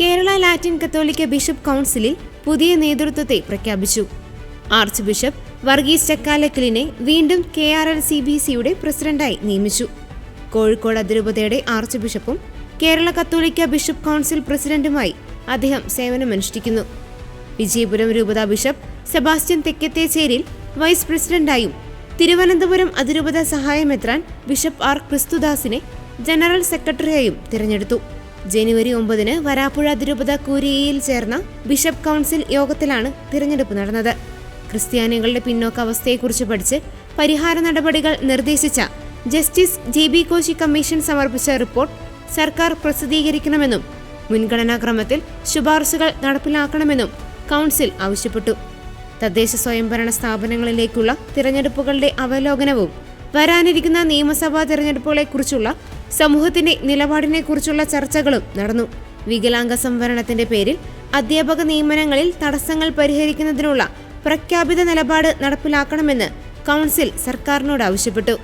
Kerala Latin കത്തോലിക്ക bishop കൗൺസിലിൽ പുതിയ നേതൃത്വത്തെ പ്രഖ്യാപിച്ചു. ആർച്ച് ബിഷപ്പ് വർഗീസ് ചക്കാലക്കലിനെ വീണ്ടും KRLCBCയുടെ പ്രസിഡന്റായി നിയമിച്ചു. കോഴിക്കോട് അതിരൂപതയുടെ ആർച്ച് ബിഷപ്പും കേരള കത്തോലിക്ക ബിഷപ്പ് കൗൺസിൽ പ്രസിഡന്റുമായി അദ്ദേഹം സേവനമനുഷ്ഠിക്കുന്നു. വിജയപുരം രൂപത ബിഷപ്പ് സെബാസ്റ്റ്യൻ തെക്കത്തേച്ചേരിൽ വൈസ് പ്രസിഡന്റായും തിരുവനന്തപുരം അതിരൂപത സഹായമെത്രാൻ ബിഷപ്പ് R. ക്രിസ്തുദാസിനെ ജനറൽ സെക്രട്ടറിയായും തിരഞ്ഞെടുത്തു. ജനുവരി 9 വരാപ്പുഴ അതിരൂപത കൂരിയയിൽ ചേർന്ന ബിഷപ്പ് കൗൺസിൽ യോഗത്തിലാണ് തിരഞ്ഞെടുപ്പ് നടന്നത്. ക്രിസ്ത്യാനികളുടെ പിന്നോക്കാവസ്ഥയെക്കുറിച്ച് പഠിച്ച് പരിഹാര നടപടികൾ നിർദ്ദേശിച്ച ജസ്റ്റിസ് JB കോശി കമ്മീഷൻ സമർപ്പിച്ച റിപ്പോർട്ട് സർക്കാർ പ്രസിദ്ധീകരിക്കണമെന്നും മുൻഗണനാക്രമത്തിൽ ശുപാർശകൾ നടപ്പിലാക്കണമെന്നും കൗൺസിൽ ആവശ്യപ്പെട്ടു. തദ്ദേശ സ്വയംഭരണ സ്ഥാപനങ്ങളിലേക്കുള്ള തിരഞ്ഞെടുപ്പുകളുടെ അവലോകനവും വരാനിരിക്കുന്ന നിയമസഭാ തിരഞ്ഞെടുപ്പുകളെക്കുറിച്ചുള്ള സമൂഹത്തിന്റെ നിലപാടിനെക്കുറിച്ചുള്ള ചർച്ചകളും നടന്നു. വികലാംഗ സംവരണത്തിന്റെ പേരിൽ അധ്യാപക നിയമനങ്ങളിൽ തടസ്സങ്ങൾ പരിഹരിക്കുന്നതിനുള്ള പ്രഖ്യാപിത നിലപാട് നടപ്പിലാക്കണമെന്ന് കൗൺസിൽ സർക്കാരിനോട് ആവശ്യപ്പെട്ടു.